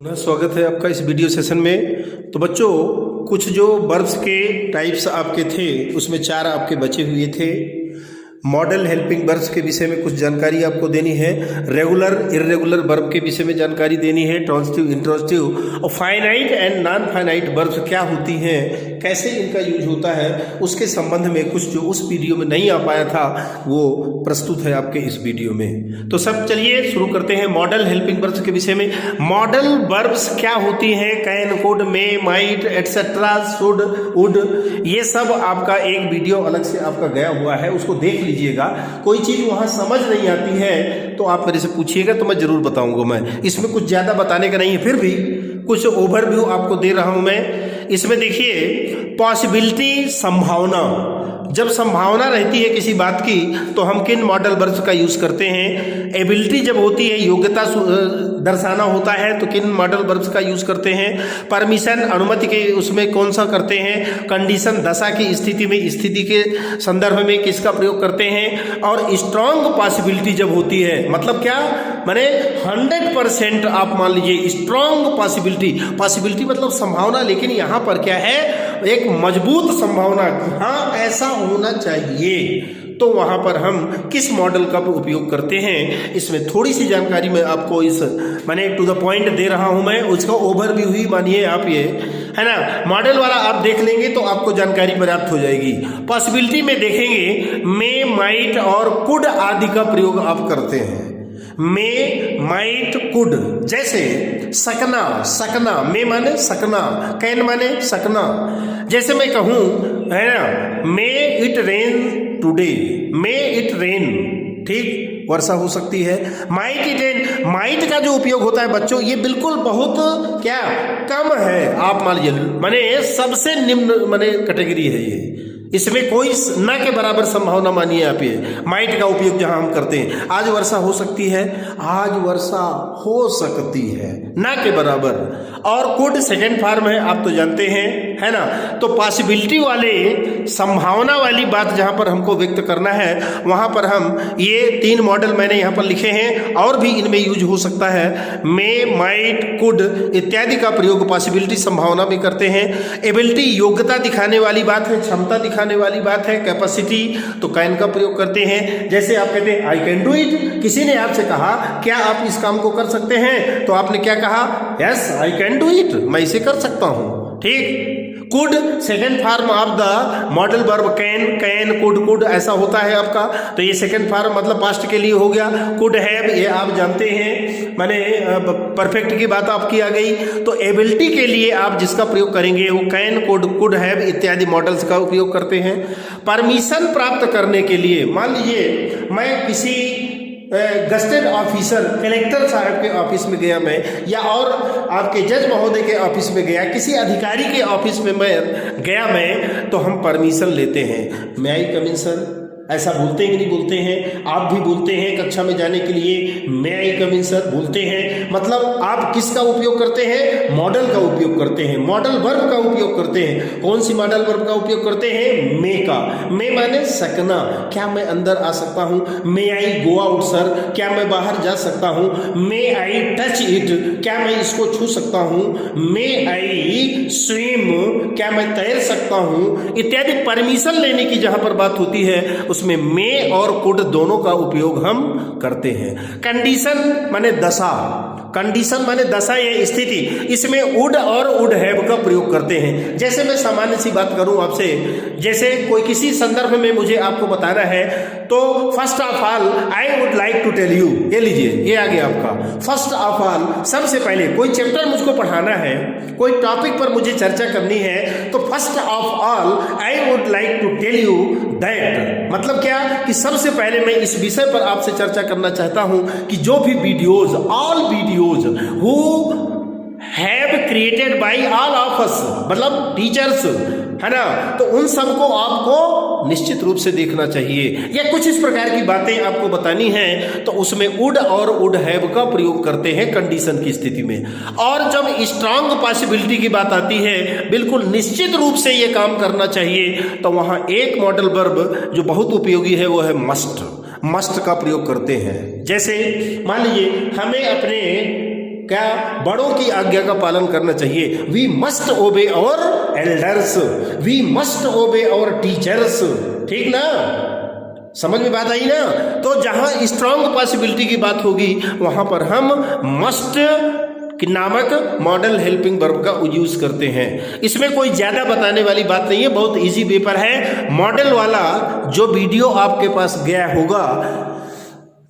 स्वागत है आपका इस वीडियो सेशन में। तो बच्चों, कुछ जो वर्ब्स के टाइप्स आपके थे उसमें 4 आपके बचे हुए थे। मॉडल हेल्पिंग वर्ब्स के विषय में कुछ जानकारी आपको देनी है, रेगुलर इर्रेगुलर वर्ब के विषय में जानकारी देनी है, ट्रांजिटिव इंट्रांजिटिव और finite and non finite verbs क्या होती हैं, कैसे इनका यूज होता है, उसके संबंध में कुछ जो उस वीडियो में नहीं आ पाया था वो प्रस्तुत है आपके इस वीडियो में। तो सब चलिए शुरू करते हैं मॉडल हेल्पिंग वर्ब्स के विषय में। मॉडल वर्ब्स क्या होती हैं? Can, could, may, might, etcetera, should, would, ये सब आपका एक वीडियो अलग से आपका गया हुआ है, उसको देख लीजिएगा। कोई चीज वहां समझ नहीं आती है तो आप मेरे से पूछिएगा तो मैं जरूर बताऊंगा। मैं इसमें कुछ ज्यादा बताने का नहीं है, फिर भी कुछ ओवरव्यू आपको दे रहा हूं मैं। इसमें देखिए, पॉसिबिलिटी, संभावना। जब संभावना रहती है किसी बात की तो हम किन मॉडल वर्ब्स का यूज करते हैं? एबिलिटी जब होती है, योग्यता दर्शाना होता है तो किन मॉडल वर्ब्स का यूज करते हैं? परमिशन, अनुमति के उसमें कौन सा करते हैं? कंडीशन, दशा की स्थिति में, स्थिति के संदर्भ में किसका प्रयोग करते हैं? और स्ट्रांग पॉसिबिलिटी जब होती है, मतलब क्या माने 100% आप मान लीजिए स्ट्रांग पॉसिबिलिटी। पॉसिबिलिटी मतलब संभावना, लेकिन यहाँ पर क्या है, एक मजबूत संभावना, हाँ ऐसा होना चाहिए, तो वहां पर हम किस मॉडल का उपयोग करते हैं, इसमें थोड़ी सी जानकारी मैं आपको इस माने टू द पॉइंट दे रहा हूं मैं। उसका ओवरव्यू ही मानिए आप, ये है ना, मॉडल वाला आप देख लेंगे तो आपको जानकारी पर्याप्त हो जाएगी। पॉसिबिलिटी में देखेंगे मे, माइट और कुड आदि का प्रयोग आप करते हैं। मे, माइट, कुड, जैसे सकना, सकना, मे माने सकना, कैन माने सकना। जैसे मैं कहूं, है ना, may it rain today, may it rain, ठीक, वर्षा हो सकती है। माइट इट रेन, माइट का जो उपयोग होता है बच्चों, ये बिल्कुल बहुत क्या कम है, आप मान लीजिए माने सबसे निम्न माने कैटेगरी है ये, इसमें कोई न के बराबर संभावना मानिए आप ये माइट का उपयोग जहां हम करते हैं। आज वर्षा हो सकती है, आज वर्षा हो सकती है, न के बराबर। और कुड सेकेंड फॉर्म है, आप तो जानते हैं, है ना। तो पॉसिबिलिटी वाले, संभावना वाली बात जहां पर हमको व्यक्त करना है, वहां पर हम ये 3 मॉडल मैंने यहां पर लिखे हैं, और भी इनमें यूज हो सकता है। मे, माइट, कुड इत्यादि का प्रयोग पॉसिबिलिटी, संभावना में करते हैं। एबिलिटी योग्यता दिखाने वाली बात है, क्षमता दिखाने वाली बात है। कैपेसिटी तो कैन का प्रयोग करते हैं। जैसे आप कहते हैं आई कैन डू इट, किसी ने आपसे कहा क्या आप इस काम को कर सकते हैं, तो आपने क्या कहा? Yes I can do it, मैं इसे कर सकता हूं, ठीक। Could second form of the modal verb can, can, could, could ऐसा होता है आपका, तो ये सेकेंड फॉर्म मतलब पास्ट के लिए हो गया। कुड हैव, ये आप जानते हैं, माने परफेक्ट की बात आपकी आ गई। तो एबिलिटी के लिए आप जिसका प्रयोग करेंगे वो कैन, कुड, कुड हैव इत्यादि मॉडल्स का उपयोग करते हैं। परमिशन प्राप्त करने के लिए, मान लीजिए मैं किसी गस्टेड ऑफिसर, कलेक्टर साहब के ऑफिस में गया मैं, या और आपके जज महोदय के ऑफिस में गया, किसी अधिकारी के ऑफिस में मैं गया मैं, तो हम परमिशन लेते हैं। मे आई कम इन सर, ऐसा बोलते हैं कि नहीं बोलते हैं? आप भी बोलते हैं कक्षा में जाने के लिए मे आई कम इन सर बोलते हैं। मतलब आप किसका उपयोग करते हैं? मॉडल का उपयोग करते हैं, मॉडल वर्ब का उपयोग करते हैं। कौन सी मॉडल वर्ब का उपयोग करते हैं? मे का। मे माने सकना, क्या मैं अंदर आ सकता हूं? मे आई गो आउट सर, क्या मैं बाहर जा सकता हूं? मे आई टच इट, क्या मैं इसको छू सकता हूं? मे आई स्विम, क्या मैं तैर सकता हूं? इत्यादि परमिशन लेने की जहां पर बात होती है उसमें मे और कुड दोनों का उपयोग हम करते हैं। कंडीशन माने दशा, कंडीशन माने दशा या स्थिति, इसमें वुड और वुड हैव का प्रयोग करते हैं। जैसे मैं सामान्य सी बात करूं आपसे, जैसे कोई किसी संदर्भ में मुझे आपको बताना है, तो first of all I would like to tell you, ये लीजिए, ये आ गया आपका फर्स्ट ऑफ ऑल। सबसे पहले कोई चैप्टर मुझको पढ़ाना है, कोई टॉपिक पर मुझे चर्चा करनी है, तो first of all I would like to tell you that, मतलब क्या कि सबसे पहले मैं इस विषय पर आपसे चर्चा करना चाहता हूं कि जो भी videos, all videos who have created by all of us, मतलब टीचर्स, है ना, तो उन सबको आपको निश्चित रूप से देखना चाहिए। या कुछ इस प्रकार की बातें आपको बतानी है तो उसमें वुड और वुड हैव का प्रयोग करते हैं कंडीशन की स्थिति में। और जब स्ट्रांग पॉसिबिलिटी की बात आती है, बिल्कुल निश्चित रूप से ये काम करना चाहिए, तो वहां एक मॉडल वर्ब जो बहुत उपयोगी है वो है मस्ट। मस्ट का प्रयोग करते हैं। जैसे मान लीजिए हमें अपने क्या बड़ों की आज्ञा का पालन करना चाहिए। We must obey our elders, we must obey our teachers. ठीक ना, समझ में बात आई ना। तो जहां स्ट्रांग पॉसिबिलिटी की बात होगी वहां पर हम मस्ट नामक मॉडल हेल्पिंग वर्ब का यूज करते हैं। इसमें कोई ज्यादा बताने वाली बात नहीं है, बहुत इजी पेपर है। मॉडल वाला जो वीडियो आपके पास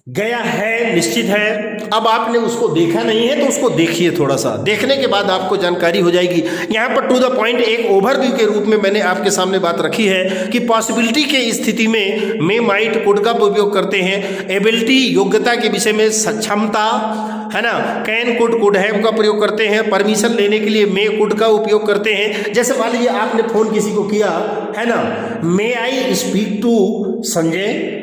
गया है निश्चित है। अब आपने उसको देखा नहीं है तो उसको देखिए, थोड़ा सा देखने के बाद आपको जानकारी हो जाएगी। यहाँ पर टू द पॉइंट एक ओवरव्यू के रूप में मैंने आपके सामने बात रखी है कि पॉसिबिलिटी के स्थिति में मे माइट कुड का उपयोग करते हैं। एबिलिटी योग्यता के विषय में सक्षमता है ना, कैन कुड कुड हैव का प्रयोग करते हैं। परमिशन लेने के लिए मे कुड का उपयोग करते हैं। जैसे मान लीजिए आपने फोन किसी को किया है ना, मे आई स्पीक टू संजय,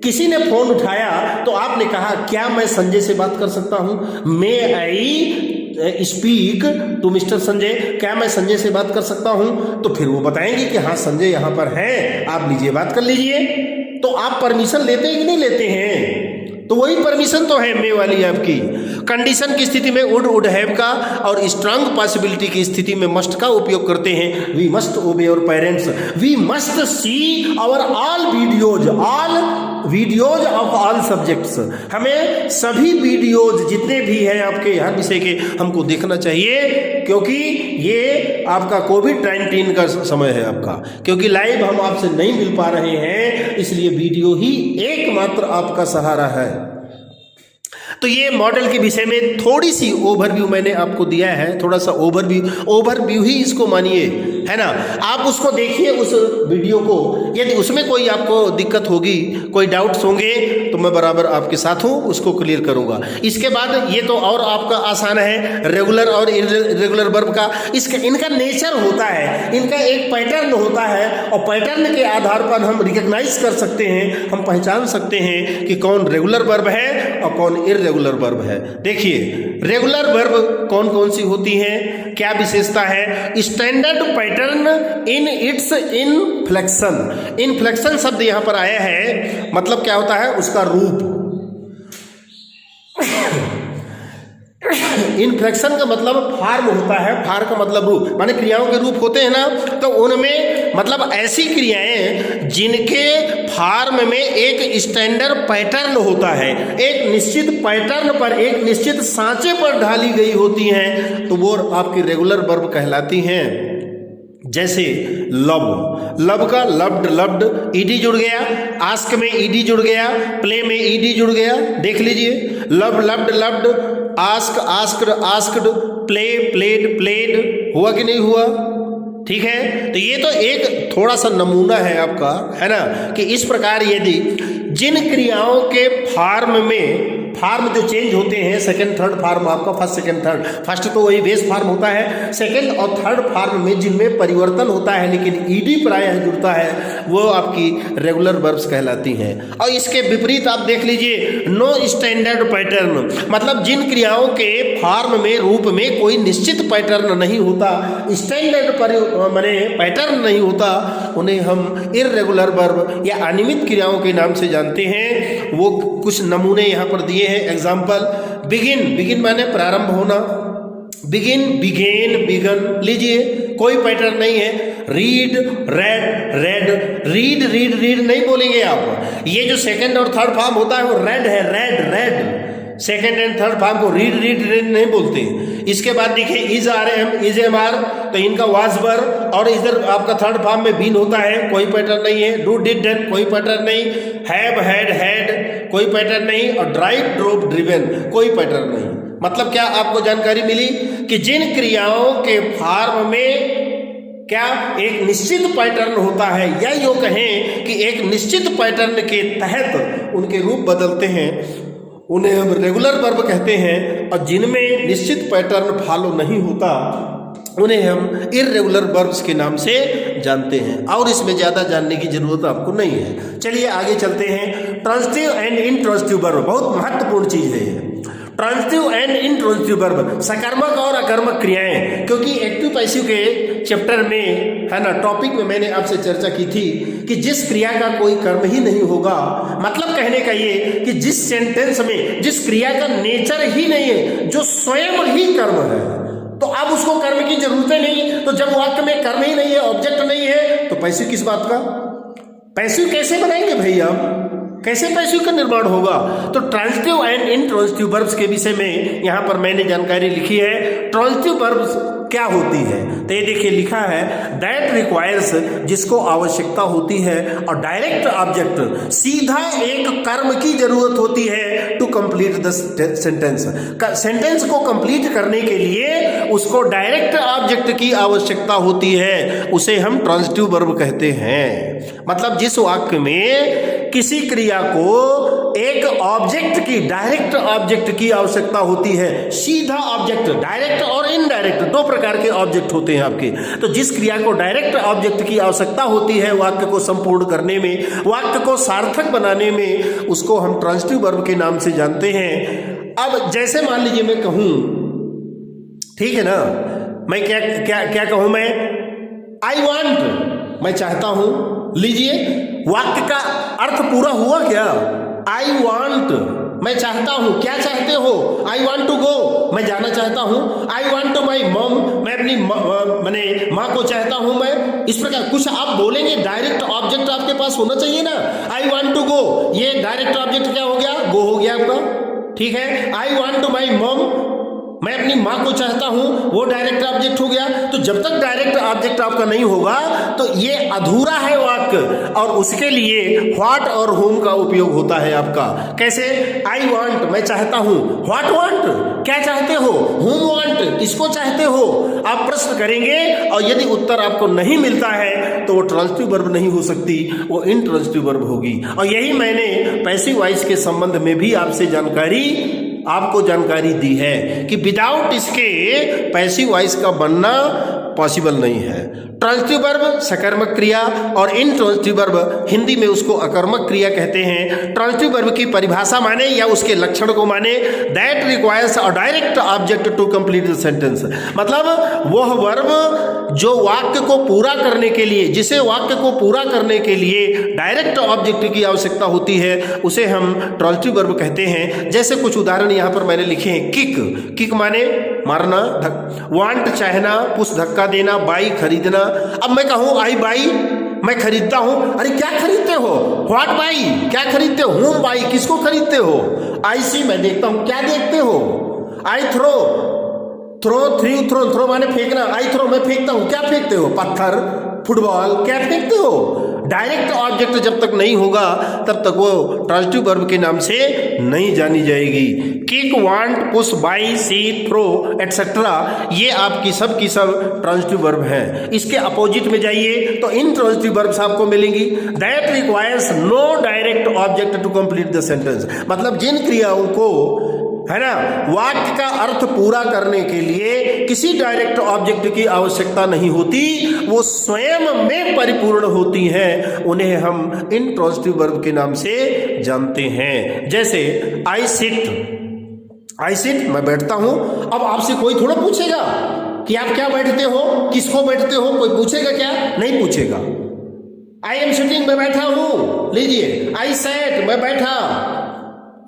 किसी ने फोन उठाया तो आपने कहा क्या मैं संजय से बात कर सकता हूं, may I speak to mister Sanjay, क्या मैं संजय से बात कर सकता हूं। तो फिर वो बताएंगे कि हाँ संजय यहां पर है, आप लीजिए बात कर लीजिए। तो आप परमिशन लेते हैं कि नहीं लेते हैं, तो वही परमिशन तो है मे वाली आपकी। कंडीशन की स्थिति में वुड हैव का और स्ट्रांग पॉसिबिलिटी की स्थिति में मस्ट का उपयोग करते हैं। We must obey our parents, we must see our all videos of all subjects, हमें सभी वीडियोज जितने भी हैं आपके हर विषय के हमको देखना चाहिए, क्योंकि ये आपका कोविड-19 का समय है आपका, क्योंकि लाइव हम आपसे नहीं मिल पा रहे हैं, इसलिए वीडियो ही एकमात्र आपका सहारा है। तो ये मॉडल के विषय में थोड़ी सी ओवरव्यू मैंने आपको दिया है, थोड़ा सा ओवरव्यू ही इसको मानिए, है ना। आप उसको देखिए उस वीडियो को, यदि उसमें कोई आपको दिक्कत होगी, कोई डाउट्स होंगे तो मैं बराबर आपके साथ हूँ, उसको क्लियर करूँगा। इसके बाद ये तो और आपका आसान है रेगुलर और इर्रेगुलर वर्ब का। इनका नेचर होता है, इनका एक पैटर्न होता है और पैटर्न के आधार पर हम रिकग्नाइज कर सकते हैं, हम पहचान सकते हैं कि कौन रेगुलर वर्ब है और कौन इर्रेगुलर वर्ब है। देखिए रेगुलर वर्ब कौन कौन सी होती हैं, क्या विशेषता है। Standard pattern in its inflection, inflection शब्द यहां पर आया है, मतलब क्या होता है उसका रूप। इनफ्लेक्शन का मतलब फार्म होता है, फार्म का मतलब रूप, माने क्रियाओं के रूप होते हैं ना, तो उनमें मतलब ऐसी क्रियाएं जिनके फार्म में एक स्टैंडर्ड पैटर्न होता है, एक निश्चित पैटर्न पर, एक निश्चित सांचे पर ढाली गई होती हैं, तो वो आपकी रेगुलर वर्ब कहलाती हैं। जैसे लव का लव्ड लव्ड ईडी जुड़ गया, आस्क में ईडी जुड़ गया, प्ले में ईडी जुड़ गया, देख लीजिए love loved loved, ask asked asked, play played played, हुआ कि नहीं हुआ। ठीक है, तो ये तो एक थोड़ा सा नमूना है आपका, है ना, कि इस प्रकार यदि जिन क्रियाओं के फार्म जो चेंज होते हैं, सेकंड थर्ड फार्म आपका, फर्स्ट सेकंड थर्ड, फर्स्ट तो वही बेस फार्म होता है, सेकंड और थर्ड फार्म में जिनमें परिवर्तन होता है लेकिन ईडी प्रायः जुड़ता है, वो आपकी रेगुलर वर्ब्स कहलाती हैं। और इसके विपरीत आप देख लीजिए नो स्टैंडर्ड पैटर्न, मतलब जिन क्रियाओं के फार्म में रूप में कोई निश्चित पैटर्न नहीं होता, स्टैंडर्ड माने पैटर्न नहीं होता, उन्हें हम इर्रेगुलर वर्ब या अनियमित क्रियाओं के नाम से जानते हैं। वो कुछ नमूने यहाँ पर दिए हैं। एग्जाम्पल, बिगिन माने प्रारंभ होना, बिगन लीजिए, कोई पैटर्न नहीं है। रीड रीड नहीं बोलेंगे आप, ये जो सेकंड और थर्ड फॉर्म होता है वो रेड है, red second and third form को रीड नहीं बोलते। इसके बाद देखिए इज आर एम आर, तो इनका वाज वर, और इधर आपका थर्ड फॉर्म में बीन होता है, कोई पैटर्न नहीं है। डू डिड डन, कोई पैटर्न नहीं। हैव हैड, कोई पैटर्न नहीं। और ड्राइव ड्रोप ड्रिवन, कोई पैटर्न नहीं। मतलब क्या आपको जानकारी मिली कि जिन क्रियाओं के फॉर्म में क्या एक निश्चित पैटर्न होता है, या यूं कहें कि एक निश्चित पैटर्न के तहत उनके रूप बदलते हैं, उन्हें हम रेगुलर वर्ब कहते हैं। और जिनमें निश्चित पैटर्न फॉलो नहीं होता उन्हें हम इर्रेगुलर वर्ब्स के नाम से जानते हैं। और इसमें ज़्यादा जानने की जरूरत आपको नहीं है। चलिए आगे चलते हैं। ट्रांजिटिव एंड इनट्रांजिटिव वर्ब बहुत महत्वपूर्ण चीज़ है। ट्रांजिटिव एंड इंट्रांजिटिव वर्ब, सकर्मक और अकर्मक क्रियाएं। क्योंकि एक्टिव पैसिव के चैप्टर में है ना, टॉपिक में मैंने आपसे चर्चा की थी कि जिस क्रिया का कोई कर्म ही नहीं होगा, मतलब कहने का ये कि जिस सेंटेंस में जिस क्रिया का नेचर ही नहीं है, जो स्वयं ही कर्म है, तो अब उसको कर्म की जरूरत नहीं। तो जब वाक्य में कर्म ही नहीं है, ऑब्जेक्ट नहीं है, तो पैसिव किस बात का? पैसिव कैसे बनाएंगे भाई आप? कैसे पैसिव का निर्माण होगा? तो ट्रांजिटिव एंड इंट्रांजिटिव वर्ब्स के विषय में यहां पर मैंने जानकारी लिखी है। ट्रांजिटिव वर्ब्स क्या होती है, तो ये देखिए लिखा है दैट रिक्वायर्स, जिसको आवश्यकता होती है, और डायरेक्ट ऑब्जेक्ट, सीधा एक कर्म की जरूरत होती है to complete the sentence. Sentence को कंप्लीट करने के लिए उसको डायरेक्ट ऑब्जेक्ट की आवश्यकता होती है, उसे हम ट्रांजिटिव वर्ब कहते हैं। मतलब जिस वाक्य में किसी क्रिया को एक ऑब्जेक्ट की, डायरेक्ट ऑब्जेक्ट की आवश्यकता होती है, सीधा ऑब्जेक्ट, डायरेक्ट और इनडायरेक्ट, दो प्रकार के ऑब्जेक्ट होते हैं आपके। तो जिस क्रिया को डायरेक्ट ऑब्जेक्ट की आवश्यकता होती है वाक्य को संपूर्ण करने में, वाक्य को सार्थक बनाने में, उसको हम ट्रांजिटिव वर्ब के नाम से जानते हैं। अब जैसे मान लीजिए मैं कहूं, ठीक है ना, मैं क्या क्या क्या कहूं, मैं आई वांट, मैं चाहता हूं। लीजिए वाक्य का अर्थ पूरा हुआ क्या? आई वांट, मैं चाहता हूं। क्या चाहते हो? आई वांट टू गो, मैं जाना चाहता हूं। I want to my mom, मैं अपनी मैंने माँ को चाहता हूं। मैं इस प्रकार कुछ आप बोलेंगे, डायरेक्ट ऑब्जेक्ट आपके पास होना चाहिए ना। आई वांट टू गो, ये डायरेक्ट ऑब्जेक्ट क्या हो गया? गो हो गया आपका, ठीक है। I want to my mom, मैं अपनी माँ को चाहता हूं, वो डायरेक्ट ऑब्जेक्ट हो गया। तो जब तक डायरेक्ट ऑब्जेक्ट आपका नहीं होगा तो ये अधूरा है वाक्य, और उसके लिए व्हाट और होम का उपयोग होता है आपका। कैसे? आई वांट, मैं चाहता हूं। व्हाट वांट, क्या चाहते हो? होम वांट, किसको चाहते हो? आप प्रश्न करेंगे, और यदि उत्तर आपको नहीं मिलता है तो वो ट्रांजिटिव वर्ब नहीं हो सकती, वो इंट्रांजिटिव वर्ब होगी। और यही मैंने पैसिव वॉइस के संबंध में भी आपको जानकारी दी है कि विदाउट इसके पैसिव वॉइस का बनना पॉसिबल नहीं है। ट्रांजिटिव वर्ब सकर्मक क्रिया, और इंट्रांजिटिव वर्ब हिंदी में उसको अकर्मक क्रिया कहते हैं। ट्रांजिटिव वर्ब की परिभाषा माने या उसके लक्षण को माने, that requires a direct object to complete the sentence. मतलब वह वर्ब जो वाक्य को पूरा करने के लिए, जिसे वाक्य को पूरा करने के लिए डायरेक्ट ऑब्जेक्ट की आवश्यकता होती है, उसे हम ट्रांजिटिव वर्ब कहते हैं। जैसे कुछ उदाहरण यहाँ पर मैंने लिखे हैं। किक माने मारना, वांट चाहना, पुश धक्का देना, बाई खरीदना। अब मैं कहूं आई बाई, मैं खरीदता हूं। अरे क्या खरीदते हो? व्हाट बाई, क्या खरीदते हो? होम बाई, किसको खरीदते हो? आई सी, मैं देखता हूं। क्या देखते हो? आई थ्रो, थ्रो माने फेंकना। आई थ्रो, मैं फेंकता हूं। क्या फेंकते हो? पत्थर, फुटबॉल, क्या फेंकते हो? डायरेक्ट ऑब्जेक्ट जब तक नहीं होगा तब तक वो ट्रांजिटिव वर्ब के नाम से नहीं जानी जाएगी। Kick, want, push, buy, see, throw etcetera, ये आपकी सब की सब ट्रांजिटिव वर्ब हैं। इसके अपोजिट में जाइए तो इंट्रांजिटिव वर्ब्स आपको मिलेंगी। That requires no direct object to complete the sentence. मतलब जिन क्रियाओं को, है ना, वाक्य का अर्थ पूरा करने के लिए किसी डायरेक्ट ऑब्जेक्ट की आवश्यकता नहीं होती, वो स्वयं में परिपूर्ण होती हैं, उन्हें हम इंट्रांजिटिव वर्ब के नाम से जानते हैं। जैसे आई सिट, मैं बैठता हूं। अब आपसे कोई थोड़ा पूछेगा कि आप क्या बैठते हो, किसको बैठते हो, कोई पूछेगा क्या? नहीं पूछेगा। आई एम सिटिंग, मैं बैठा हूं। लीजिए आई सैट, मैं बैठा।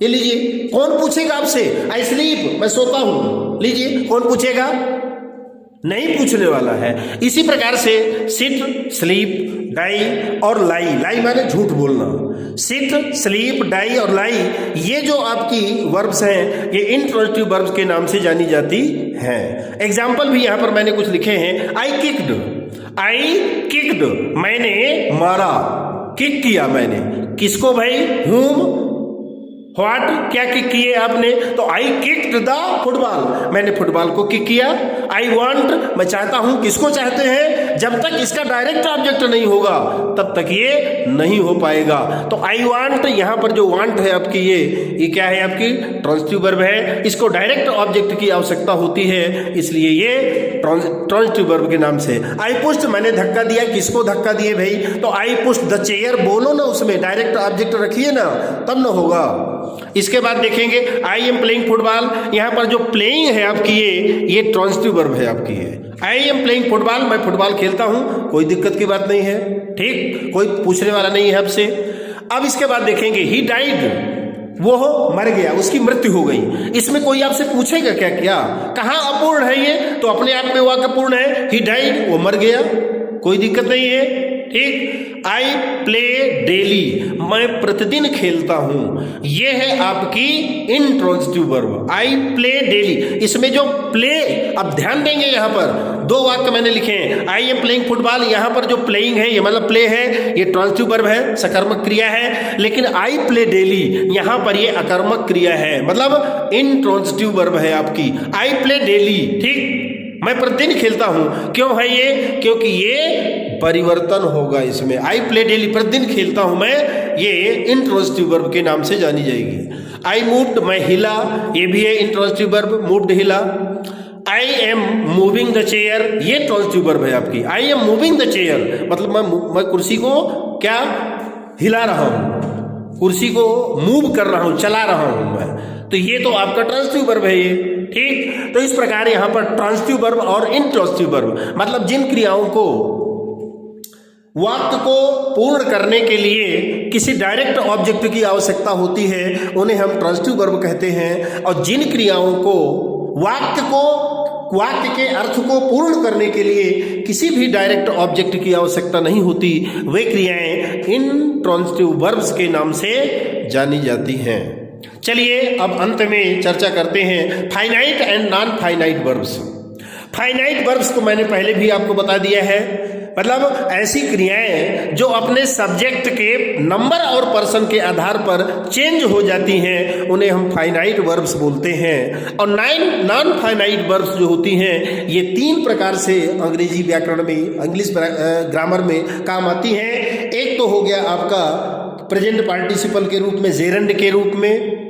ये लीजिए, कौन पूछेगा आपसे? आई स्लीप, मैं सोता हूं। लीजिए, कौन पूछेगा? नहीं पूछने वाला है। इसी प्रकार से सिट, स्लीप, डाई और लाई माने झूठ बोलना। सिट, स्लीप, डाई और लाई, ये जो आपकी वर्ब्स हैं, ये इंट्रांजिटिव वर्ब्स के नाम से जानी जाती हैं। एग्जाम्पल भी यहां पर मैंने कुछ लिखे हैं। आई किक्ड, मैंने मारा। किक किया मैंने, किसको भाई? हुम। व्हाट, क्या किक किए आपने? तो आई किक्ड द फुटबॉल, मैंने फुटबॉल को किक किया। आई वांट, मैं चाहता हूं। किसको चाहते हैं? जब तक इसका डायरेक्ट ऑब्जेक्ट नहीं होगा तब तक ये नहीं हो पाएगा। तो आई वांट, यहां पर जो वांट है आपकी, ये क्या है? आपकी ट्रांजिटिव वर्ब है। इसको डायरेक्ट ऑब्जेक्ट की आवश्यकता होती है, इसलिए ये ट्रांजिटिव वर्ब के नाम से। आई पुश्ड, मैंने धक्का दिया। किसको धक्का दिए भाई? तो आई पुश्ड द चेयर, बोलो ना, उसमें डायरेक्ट ऑब्जेक्ट रखिए ना, तब ना होगा। इसके बाद देखेंगे आई एम प्लेइंग फुटबॉल। यहाँ पर जो प्लेइंग है आपकी ये ट्रांजिटिव वर्ब है आपकी है। आई एम प्लेइंग फुटबॉल, मैं फुटबॉल खेलता हूँ, कोई दिक्कत की बात नहीं है, ठीक, कोई पूछने वाला नहीं है आपसे। अब इसके बाद देखेंगे ही डाइड, वो मर गया, उसकी मृत्यु हो गई। इसमें कोई आपसे पूछेगा क्या कहाँ अपूर्ण है ये, तो अपने आप में वाक्य पूर्ण है, ही डाइड, वो मर गया, कोई दिक्कत नहीं है, ठीक। आई प्ले डेली, मैं प्रतिदिन खेलता हूं, ये है आपकी intransitive verb, I play daily. इसमें जो प्ले, अब ध्यान देंगे यहां पर दो वाक्य मैंने लिखे हैं, आई एम प्लेइंग फुटबॉल, यहां पर जो प्लेइंग है ये मतलब प्ले है, ये ट्रांजिटिव वर्ब है, सकर्मक क्रिया है, लेकिन आई प्ले डेली यहां पर ये अकर्मक क्रिया है, मतलब इंट्रांजिटिव वर्ब है आपकी, आई प्ले डेली, ठीक, मैं प्रतिदिन खेलता हूं। क्यों है ये, क्योंकि ये परिवर्तन होगा इसमें, आई प्ले डेली, प्रतिदिन खेलता हूं मैं, ये इंट्रांजिटिव वर्ब के नाम से जानी जाएगी। आई मूव्ड, मैं हिला, ये भी है इंट्रांजिटिव वर्ब, मूव्ड हिला। I am moving the chair, ये ट्रांजिटिव वर्ब है आपकी, I am moving the chair, मतलब मैं कुर्सी को क्या हिला रहा हूं, कुर्सी को मूव कर रहा हूं, चला रहा हूं मैं, तो ये तो आपका ट्रांजिटिव वर्ब है ये, ठीक। तो इस प्रकार यहां पर ट्रांजिटिव वर्ब और इंट्रांजिटिव वर्ब, मतलब जिन क्रियाओं को वाक्य को पूर्ण करने के लिए किसी डायरेक्ट ऑब्जेक्ट की आवश्यकता होती है उन्हें हम ट्रांजिटिव वर्ब कहते हैं, और जिन क्रियाओं को वाक्य के अर्थ को पूर्ण करने के लिए किसी भी डायरेक्ट ऑब्जेक्ट की आवश्यकता नहीं होती, वे क्रियाएं इंट्रांजिटिव वर्ब्स के नाम से जानी जाती हैं। चलिए अब अंत में चर्चा करते हैं finite and non finite verbs. Finite verbs को मैंने पहले भी आपको बता दिया है, मतलब ऐसी क्रियाएं जो अपने सब्जेक्ट के नंबर और पर्सन के आधार पर चेंज हो जाती हैं, उन्हें हम फाइनाइट वर्ब्स बोलते हैं। और नॉन फाइनाइट वर्ब्स जो होती हैं ये तीन प्रकार से अंग्रेजी व्याकरण में, इंग्लिश ग्रामर में काम आती हैं। एक तो हो गया आपका प्रेजेंट पार्टिसिपल के रूप में, जेरंड के रूप में,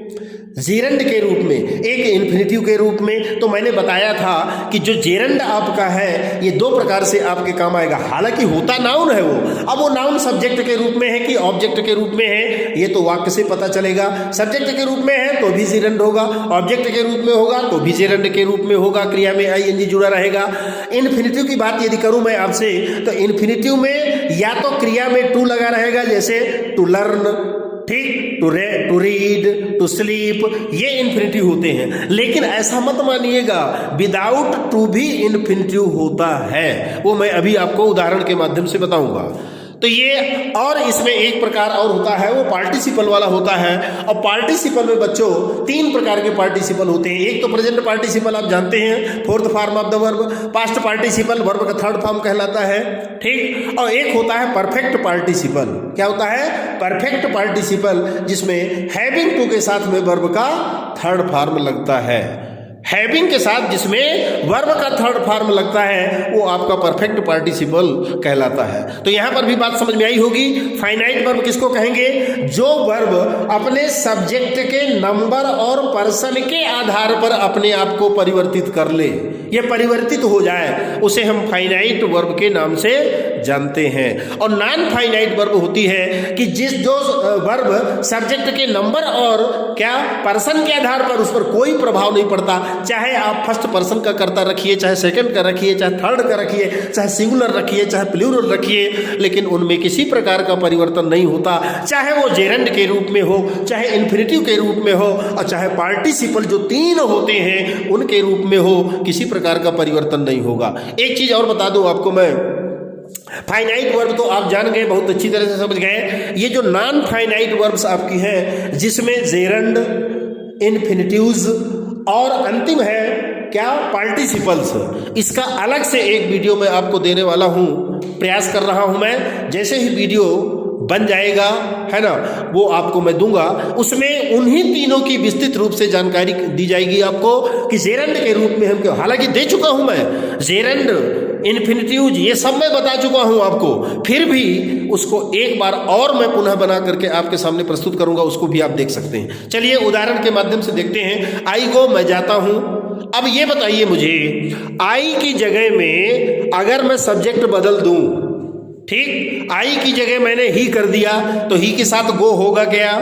जेरंड के रूप में, एक इन्फिनिटिव के रूप में। तो मैंने बताया था कि जो जेरंड आपका है ये दो प्रकार से आपके काम आएगा, हालांकि होता नाउन है वो, अब वो नाउन सब्जेक्ट के रूप में है कि ऑब्जेक्ट के रूप में है ये तो वाक्य से पता चलेगा। सब्जेक्ट के रूप में है तो भी जेरंड होगा, ऑब्जेक्ट के रूप में होगा तो भी जेरंड के रूप में होगा, क्रिया में आईएनजी जुड़ा रहेगा। इन्फिनिटिव की बात यदि करूं मैं आपसे, तो इन्फिनिटिव में या तो क्रिया में टू लगा रहेगा, जैसे टू लर्न, ठीक, टू रीड, टू स्लीप, ये इन्फिनिटिव होते हैं। लेकिन ऐसा मत मानिएगा विदाउट टू भी इन्फिनिटिव होता है, वो मैं अभी आपको उदाहरण के माध्यम से बताऊंगा। तो ये, और इसमें एक प्रकार और होता है वो पार्टिसिपल वाला होता है। और पार्टिसिपल में बच्चों तीन प्रकार के पार्टिसिपल होते हैं। एक तो प्रेजेंट पार्टिसिपल आप जानते हैं, fourth form of the verb, past participle verb का थर्ड फॉर्म कहलाता है, ठीक। और एक होता है परफेक्ट पार्टिसिपल। क्या होता है? परफेक्ट पार्टिसिपल, जिसमें हैविंग टू के साथ में वर्ब का थर्ड फॉर्म लगता है। हैविंग के साथ जिसमें वर्ब का थर्ड फॉर्म लगता है वो आपका परफेक्ट पार्टिसिपल कहलाता है। तो यहां पर भी बात समझ में आई होगी। फाइनाइट वर्ब किसको कहेंगे? जो वर्ब अपने सब्जेक्ट के नंबर और पर्सन के आधार पर अपने आप को परिवर्तित कर ले, ये परिवर्तित हो जाए, उसे हम फाइनाइट वर्ब के नाम से जानते हैं। और नॉन फाइनाइट वर्ब होती है कि जो वर्ब सब्जेक्ट के नंबर और क्या पर्सन के आधार पर उस पर कोई प्रभाव नहीं पड़ता, चाहे आप फर्स्ट पर्सन का कर्ता रखिए, चाहे सेकंड का रखिए, चाहे थर्ड का रखिए, चाहे सिंगुलर रखिए, चाहे प्लूरल रखिए, लेकिन उनमें किसी प्रकार का परिवर्तन नहीं होता। चाहे वो जेरंड के रूप में हो, चाहे इन्फिनिटिव के रूप में हो, और चाहे पार्टिसिपल जो तीन होते हैं उनके रूप में हो, किसी प्रकार का परिवर्तन नहीं होगा। एक चीज और बता दूं आपको मैं, फाइनाइट वर्ब तो आप जान गए, बहुत अच्छी तरह से समझ गए। ये जो नॉन फाइनाइट वर्ब्स आपकी हैं, जिसमें जेरंड, इन्फिनिटिव्स और अंतिम है क्या, पार्टिसिपल्स, इसका अलग से एक वीडियो मैं आपको देने वाला हूं, प्रयास कर रहा हूं मैं। जैसे ही वीडियो बन जाएगा, है ना, वो आपको मैं दूंगा। उसमें उन्हीं तीनों की विस्तृत रूप से जानकारी दी जाएगी आपको कि जेरंड के रूप में हम क्यों, हालांकि दे चुका हूं मैं, जेरंड, इन्फिनिटिव्स, ये सब मैं बता चुका हूं आपको, फिर भी उसको एक बार और मैं पुनः बना करके आपके सामने प्रस्तुत करूंगा, उसको भी आप देख सकते हैं। चलिए उदाहरण के माध्यम से देखते हैं। आई गो, मैं जाता हूं। अब ये बताइए मुझे, आई की जगह में अगर मैं सब्जेक्ट बदल दूं, ठीक, आई की जगह मैंने ही कर दिया तो ही के साथ गो होगा क्या?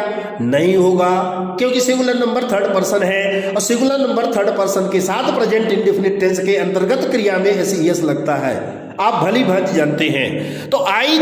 नहीं होगा, क्योंकि सिंगुलर नंबर थर्ड पर्सन है और सिंगुलर नंबर थर्ड पर्सन के साथ प्रेजेंट इंडेफिनिट टेंस के अंतर्गत क्रिया में एस लगता है, आप भली भांति जानते हैं। तो आई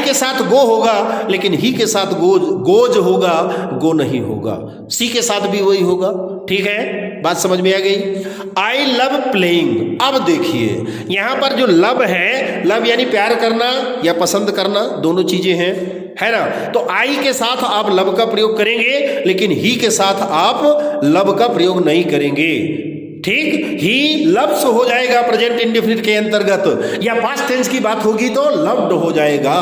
के साथ गो होगा, लेकिन ही के साथ गोज होगा, गो नहीं होगा। सी के साथ भी वही होगा। ठीक है, बात समझ में आ गई। I love playing. अब देखिए यहां पर जो लव है, लव यानी प्यार करना या पसंद करना, दोनों चीजें हैं, है ना। तो आई के साथ आप लव का प्रयोग करेंगे, लेकिन ही के साथ आप लव का प्रयोग नहीं करेंगे। ठीक, ही लव्स हो जाएगा प्रेजेंट इंडेफिनिट के अंतर्गत, या पास्ट टेंस की बात होगी तो लव्ड हो जाएगा।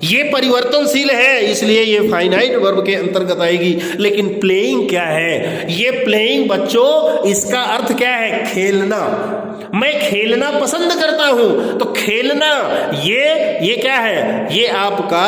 ये परिवर्तनशील है, इसलिए ये फाइनाइट वर्ब के अंतर्गत आएगी। लेकिन प्लेइंग क्या है? ये प्लेइंग बच्चों, इसका अर्थ क्या है? खेलना। मैं खेलना पसंद करता हूं, तो खेलना ये क्या है? ये आपका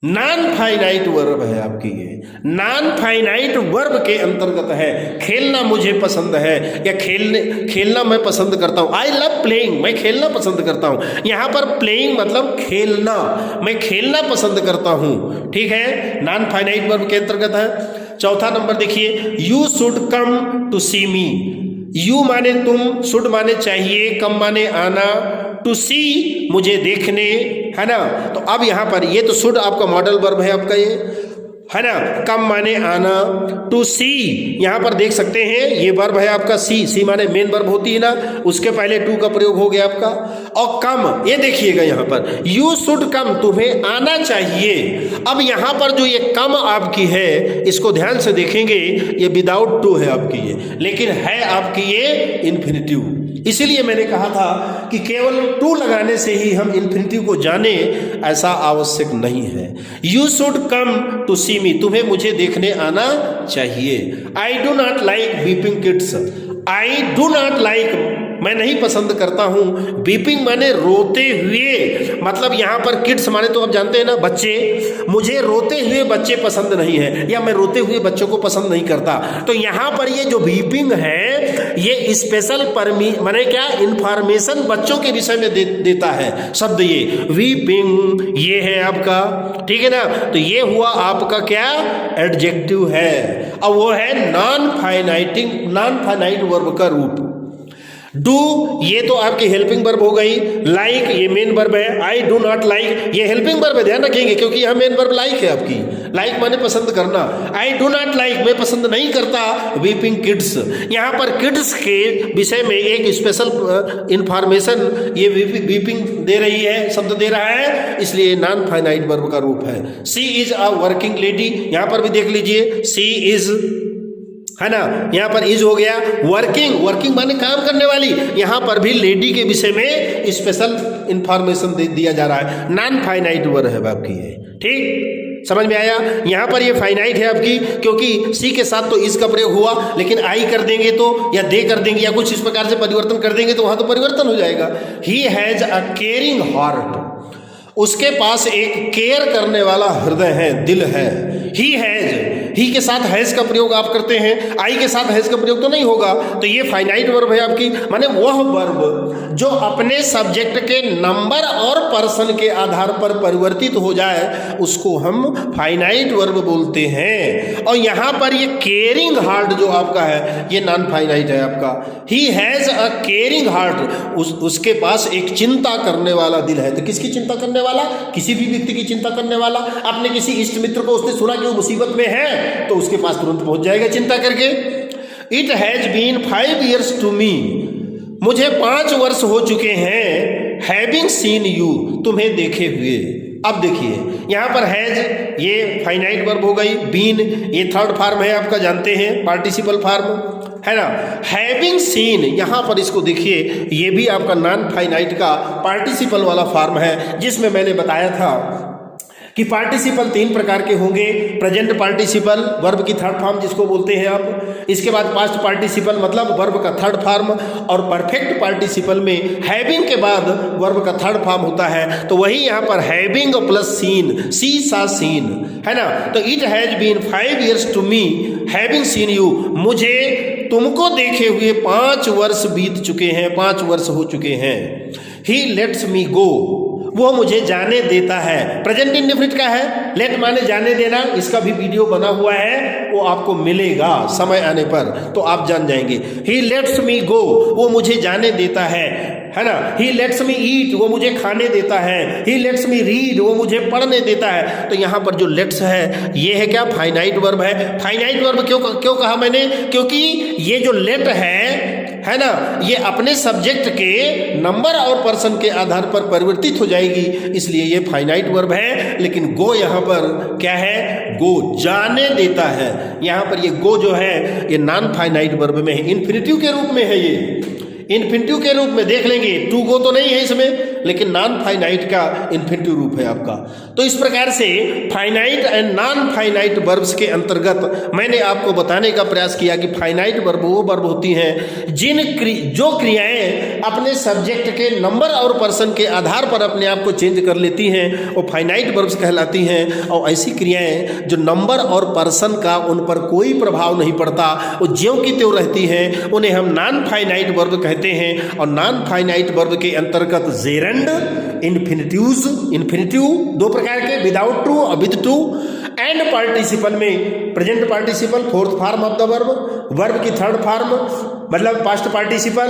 नॉन फाइनाइट वर्ब है। आपकी ये नॉन फाइनाइट वर्ब के अंतर्गत है। खेलना मुझे पसंद है, या खेलना मैं पसंद करता हूं। आई लव प्लेइंग, मैं खेलना पसंद करता हूं। यहां पर प्लेइंग मतलब खेलना, मैं खेलना पसंद करता हूं। ठीक है, नॉन फाइनाइट वर्ब के अंतर्गत है। चौथा नंबर देखिए, you should come to see me. You माने तुम, शुड माने चाहिए, कम माने आना, टू सी मुझे देखने, है ना। तो अब यहां पर ये तो शुड आपका मॉडल वर्ब है आपका, ये है ना। कम माने आना, टू सी यहां पर देख सकते हैं ये वर्ब है आपका सी माने मेन वर्ब होती है ना, उसके पहले टू का प्रयोग हो गया आपका। और कम, ये देखिएगा यहां पर यू शुड कम, तुम्हें आना चाहिए। अब यहां पर जो ये कम आपकी है, इसको ध्यान से देखेंगे, ये विदाउट टू है आपकी ये, लेकिन है आपकी ये इन्फिनिटिव। इसीलिए मैंने कहा था कि केवल टू लगाने से ही हम इन्फिनिटिव को जाने, ऐसा आवश्यक नहीं है। You should come to see मी, तुम्हें मुझे देखने आना चाहिए। I do not like weeping kids. I do not like, मैं नहीं पसंद करता हूं। वीपिंग माने रोते हुए, मतलब यहां पर किड्स माने तो आप जानते हैं ना बच्चे। मुझे रोते हुए बच्चे पसंद नहीं है, या मैं रोते हुए बच्चों को पसंद नहीं करता। तो यहां पर ये जो वीपिंग है, ये स्पेशल माने क्या, इंफॉर्मेशन बच्चों के विषय में देता है शब्द। ये वीपिंग ये है आपका, ठीक है ना। तो ये हुआ आपका क्या, एडजेक्टिव है। अब वो है नॉन फाइनाइट वर्ब का रूप। डू ये तो आपकी हेल्पिंग वर्ब हो गई। लाइक ये मेन वर्ब है। आई डू नॉट लाइक ये हेल्पिंग वर्ब है, ध्यान रखेंगे, क्योंकि यहां मेन वर्ब लाइक है आपकी। लाइक माने पसंद करना। आई डू नॉट लाइक मैं पसंद नहीं करता वीपिंग किड्स। यहां पर किड्स के विषय में एक स्पेशल इंफॉर्मेशन ये वीपिंग दे रही है, शब्द दे रहा है, इसलिए नॉन फाइनाइट वर्ब का रूप है। सी इज अ वर्किंग लेडी, यहां पर भी देख लीजिए, सी इज, है ना, यहां पर इज हो गया। वर्किंग माने काम करने वाली, यहां पर भी लेडी के विषय में स्पेशल इंफॉर्मेशन दिया जा रहा है। नॉन फाइनाइट वर्ब है आपकी ये। ठीक, समझ में आया। यहां पर ये फाइनाइट है आपकी, क्योंकि सी के साथ तो इज का प्रयोग हुआ, लेकिन आई कर देंगे तो, या दे कर देंगे, या कुछ इस प्रकार से परिवर्तन कर देंगे तो वहां तो परिवर्तन हो जाएगा। He has a caring heart, उसके पास एक केयर करने वाला हृदय है, दिल है। ही हैज, ही के साथ हैज का प्रयोग आप करते हैं, आई के साथ हैज का प्रयोग तो नहीं होगा। तो ये फाइनाइट वर्ब है आपकी, माने वह वर्ब जो अपने सब्जेक्ट के नंबर और पर्सन के आधार पर परिवर्तित हो जाए, उसको हम फाइनाइट वर्ब बोलते हैं। और यहां पर ये केयरिंग हार्ट जो आपका है, ये नॉन फाइनाइट है आपका। He has a caring heart, उसके पास एक चिंता करने वाला दिल है। तो किसकी चिंता करने वाला? किसी भी व्यक्ति की चिंता करने वाला। अपने किसी इष्ट मित्र को उसने सुना कि वो मुसीबत में है, तो उसके पास तुरंत पहुंच जाएगा चिंता करके। It has been 5 years to me, मुझे 5 वर्ष हो चुके हैं। हैविंग सीन यू, तुम्हें देखे हुए। अब देखिए यहां पर हैज ये फाइनाइट वर्ब हो गई। बीन ये थर्ड फॉर्म है आपका, जानते हैं, पार्टिसिपल फॉर्म है ना। हैविंग सीन यहां पर इसको देखिए, ये भी आपका नॉन फाइनाइट का पार्टिसिपल वाला फॉर्म है, जिसमें मैंने बताया था कि पार्टिसिपल 3 प्रकार के होंगे। प्रेजेंट पार्टिसिपल वर्ब की थर्ड फॉर्म जिसको बोलते हैं आप, इसके बाद पास्ट पार्टिसिपल मतलब वर्ब का थर्ड फॉर्म, और परफेक्ट पार्टिसिपल में हैविंग के बाद वर्ब का थर्ड फॉर्म होता है। तो वही यहाँ पर हैविंग प्लस सीन, सी सा सीन, है ना। तो it has been 5 years to me having seen you, मुझे तुमको देखे हुए 5 वर्ष बीत चुके हैं, 5 वर्ष हो चुके हैं। ही लेट्स मी गो, वो मुझे जाने देता है। प्रेजेंट इंडेफिनिट का है, लेट माने जाने देना, इसका भी वीडियो बना हुआ है, वो आपको मिलेगा समय आने पर तो आप जान जाएंगे। ही लेट्स मी गो, वो मुझे जाने देता है ना। ही लेट्स मी ईट, वो मुझे खाने देता है। ही लेट्स मी रीड, वो मुझे पढ़ने देता है। तो यहाँ पर जो लेट्स है ये है क्या, फाइनाइट वर्ब है। फाइनाइट वर्ब क्यों कहा मैंने, क्योंकि ये जो लेट है ना, ये अपने सब्जेक्ट के नंबर और पर्सन के आधार पर परिवर्तित हो जाएगी, इसलिए ये फाइनाइट वर्ब है। लेकिन गो यहाँ पर क्या है, गो जाने देता है। यहाँ पर ये गो जो है ये नॉन फाइनाइट वर्ब में है, इन्फिनिटिव के रूप में है। ये इन्फिनिटिव के रूप में देख लेंगे, टू गो तो नहीं है इसमें, लेकिन नॉन फाइनाइट का इन्फिनिटिव रूप है आपका। तो इस प्रकार से finite and non finite verbs के अंतर्गत मैंने आपको बताने का प्रयास किया कि फाइनाइट वर्ब वो वर्ब होती हैं जो क्रियाएं अपने सब्जेक्ट के नंबर और पर्सन के आधार पर अपने आप को चेंज कर लेती हैं, वो फाइनाइट वर्ब्स कहलाती हैं। और ऐसी क्रियाएं जो नंबर और पर्सन का उन पर कोई प्रभाव नहीं पड़ता, वो ज्यों की त्यों रहती हैं, उन्हें हम नॉन फाइनाइट वर्ब कहते हैं। और नॉन फाइनाइट वर्ब के अंतर्गत जेरंड, इन्फिनिटिव दो प्रकार के, विदाउट टू और विद टू, एंड पार्टिसिपल में present participle fourth form of the verb की थर्ड फॉर्म मतलब पास्ट पार्टिसिपल,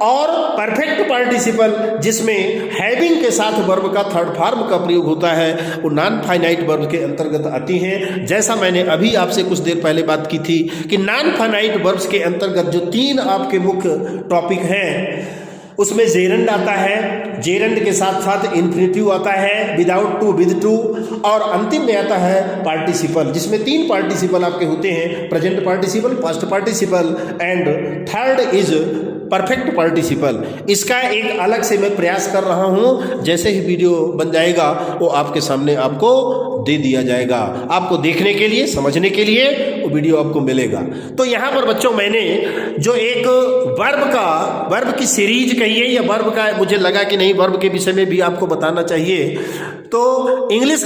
और परफेक्ट पार्टिसिपल जिसमें हैविंग के साथ वर्ब का थर्ड फॉर्म का प्रयोग होता है, वो नॉन फाइनाइट वर्ब के अंतर्गत आती हैं। जैसा मैंने अभी आपसे कुछ देर पहले बात की थी कि नॉन फाइनाइट वर्ब्स के अंतर्गत जो तीन आपके मुख्य टॉपिक हैं, उसमें जेरंड आता है, जेरंड के साथ साथ इन्फिनिटिव आता है, विदाउट टू, विद टू, और अंतिम में आता है पार्टिसिपल, जिसमें तीन पार्टिसिपल आपके होते हैं, present participle, past participle and third is perfect participle. इसका एक अलग से मैं प्रयास कर रहा हूं, जैसे ही वीडियो बन जाएगा वो आपके सामने आपको दे दिया जाएगा, आपको देखने के लिए, समझने के लिए वो वीडियो आपको मिलेगा। तो यहाँ पर बच्चों मैंने जो एक वर्ब की सीरीज कही है, या वर्ब का मुझे लगा कि नहीं वर्ब के विषय में भी आपको बताना चाहिए, तो इंग्लिश